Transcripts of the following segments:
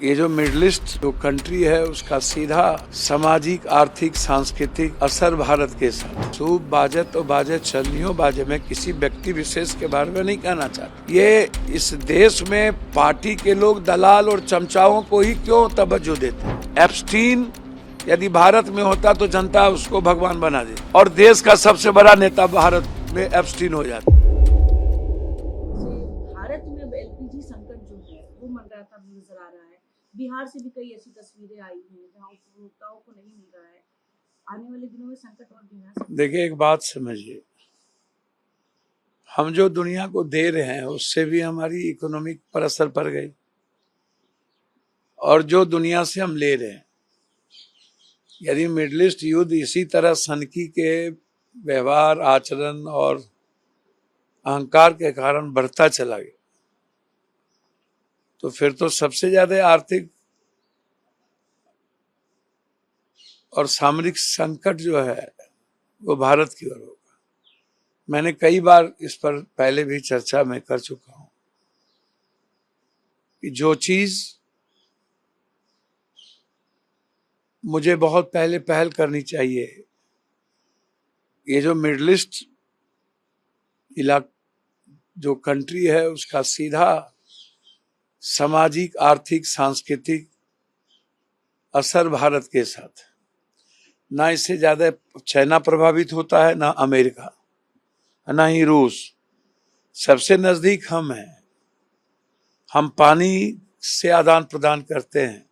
ये जो middle east जो कंट्री है उसका सीधा सामाजिक आर्थिक सांस्कृतिक असर भारत के साथ सूब बाजत और बाजे चलनियों बाजे में किसी व्यक्ति विशेष के बारे में नहीं कहना चाहता। ये इस देश में पार्टी के लोग दलाल और चमचाओं को ही क्यों तवज्जो देते हैं। एप्स्टीन यदि भारत में होता तो जनता उसको भगवान बना दे और देश का सबसे बड़ा नेता भारत में एप्स्टीन हो जाता। भारत में अब एलपीजी संकट जो है वो मंडराता नजर आ रहा है। बिहार से भी कई ऐसी तस्वीरें आई हैं जहां उपभोक्ताओं को नहीं मिल रहा है। आने वाले दिनों में संकट और गहरा सकता है। देखिए, एक बात समझिए, हम जो दुनिया को दे रहे हैं उससे भी हमारी इकोनॉमिक पर असर पड़ गई और जो दुनिया से हम ले रहे हैं, यदि मिडिल ईस्ट युद्ध इसी तरह सनकी के व्यवहार आचरण और अहंकार के कारण बढ़ता चला गया तो फिर तो सबसे ज्यादा आर्थिक और सामरिक संकट जो है वो भारत की ओर होगा। मैंने कई बार इस पर पहले भी चर्चा में कर चुका हूं कि जो चीज मुझे बहुत पहले पहल करनी चाहिए, ये जो मिडिल ईस्ट इलाका जो कंट्री है उसका सीधा सामाजिक आर्थिक सांस्कृतिक असर भारत के साथ, ना इससे ज्यादा चाइना प्रभावित होता है, ना अमेरिका, ना ही रूस। सबसे नजदीक हम हैं। हम पानी से आदान प्रदान करते हैं।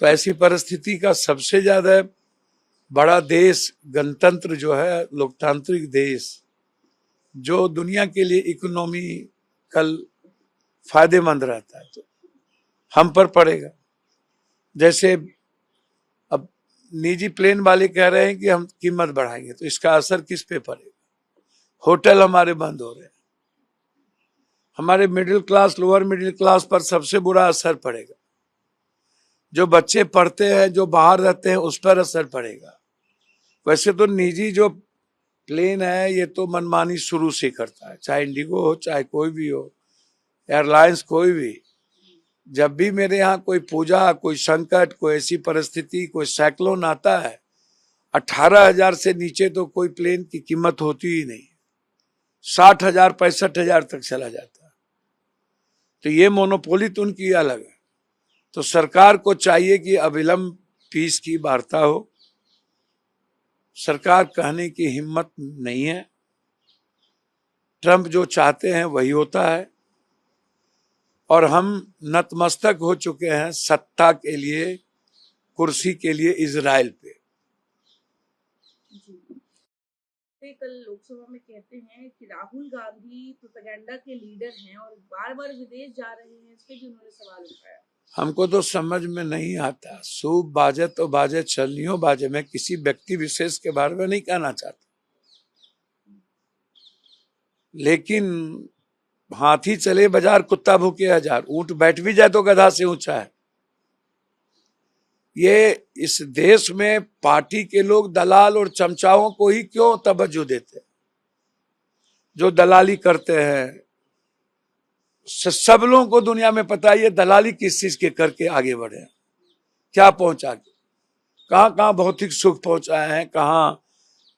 तो ऐसी परिस्थिति का सबसे ज्यादा बड़ा देश, गणतंत्र जो है, लोकतांत्रिक देश जो दुनिया के लिए इकोनॉमिकल फायदेमंद रहता है, तो हम पर पड़ेगा। जैसे अब निजी प्लेन वाले कह रहे हैं कि हम कीमत बढ़ाएंगे, तो इसका असर किस पे पड़ेगा। होटल हमारे बंद हो रहे हैं। हमारे middle class lower middle class पर सबसे बुरा असर पड़ेगा। जो बच्चे पढ़ते हैं, जो बाहर रहते हैं, उस पर असर पड़ेगा। वैसे तो निजी जो प्लेन है ये तो मनमानी शुरू से करता है, चाहे इंडिगो हो चाहे कोई भी हो, एयरलाइंस कोई भी। जब भी मेरे यहाँ कोई पूजा, कोई संकट, कोई ऐसी परिस्थिति, कोई साइक्लोन आता है, 18,000 से नीचे तो कोई प्लेन की कीमत होती ही नहीं। 60,000 65,000 तक चला जाता है। तो ये मोनोपोली तो उनकी अलग है। तो सरकार को चाहिए कि अविलंब फीस की वार्ता हो। सरकार कहने की हिम्मत नहीं है। ट्रंप जो चाहते हैं वही होता है और हम नतमस्तक हो चुके हैं सत्ता के लिए, कुर्सी के लिए इजराइल पे। कल लोकसभा में कहते हैं कि राहुल गांधी प्रोपेगेंडा के लीडर हैं और बार बार विदेश जा रहे हैं, इस पे भी उन्होंने सवाल उठाया। हमको तो समझ में नहीं आता। सूब बाजत और बाजे चलनियों बाजे में किसी व्यक्ति विशेष के बारे में नहीं कहना चाहता, लेकिन हाथी चले बाजार कुत्ता भूखे हजार, ऊंट बैठ भी जाए तो गधा से ऊंचा है। ये इस देश में पार्टी के लोग दलाल और चमचाओं को ही क्यों तवज्जो देते हैं। जो दलाली करते हैं, सब लोगों को दुनिया में पता है ये दलाली किस चीज के करके आगे बढ़े, क्या पहुंचा के, कहां कहां भौतिक सुख पहुंचाए हैं, कहां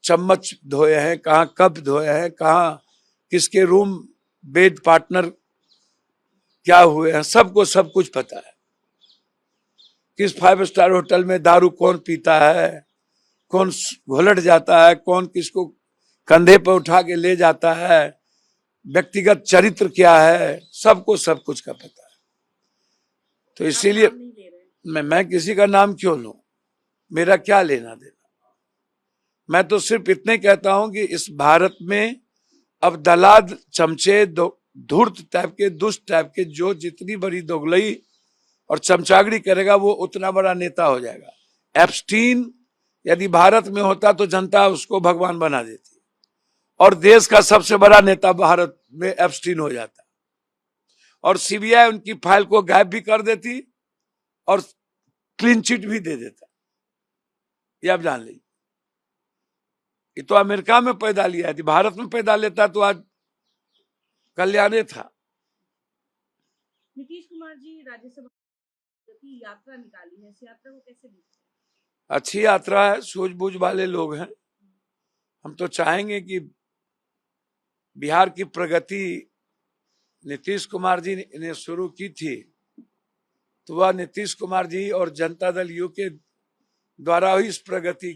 चम्मच धोए हैं, कहां कप धोए हैं, कहां किसके रूम बेड पार्टनर क्या हुए हैं, सबको सब कुछ पता है। किस 5 स्टार होटल में दारू कौन पीता है, कौन घुलट जाता है, कौन किसको कंधे पर उठा के ले जाता है, व्यक्तिगत चरित्र क्या है, सबको सब कुछ का पता है। तो इसीलिए मैं किसी का नाम क्यों लूं, मेरा क्या लेना देना। मैं तो सिर्फ इतने कहता हूं कि इस भारत में अब दलाल चमचे, धूर्त टाइप के, दुष्ट टाइप के, जो जितनी बड़ी दोगलई और चमचागड़ी करेगा वो उतना बड़ा नेता हो जाएगा। एप्स्टीन यदि भारत में होता तो जनता उसको भगवान बना देती और देश का सबसे बड़ा नेता भारत में एप्स्टीन हो जाता और सीबीआई उनकी फाइल को गायब भी कर देती और क्लीन चिट भी दे देता। ये आप जान लीजिए। ये तो अमेरिका में पैदा लिया है, भारत में पैदा लेता तो आज कल्याणे था। नीतीश कुमार जी राज्यसभा की यात्रा निकाली है, इस यात्रा को कैसे देखते हैं? अच्छी यात्रा है, सूझबूझ वाले लोग हैं। हम तो चाहेंगे कि बिहार की प्रगति नीतीश कुमार जी ने शुरू की थी, तो वह नीतीश कुमार जी और जनता दल यू के द्वारा ही इस प्रगति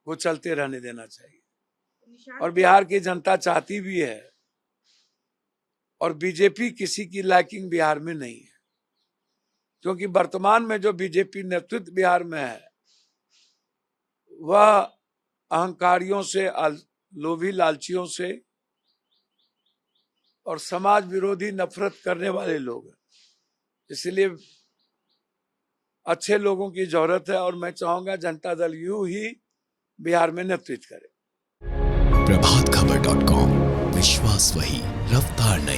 को चलते रहने देना चाहिए। निशान और बिहार की जनता चाहती भी है, और बीजेपी किसी की लाइकिंग बिहार में नहीं है, क्योंकि वर्तमान में जो बीजेपी नेतृत्व बिहार में है वह अहंकारियों से, लोभी लालचियों से और समाज विरोधी नफरत करने वाले लोग हैं। इसलिए अच्छे लोगों की जरूरत है, और मैं चाहूंगा जनता दल यू ही बिहार में नेतृत्व करे। प्रभातखबर.com, विश्वास वही, रफ्तार नहीं।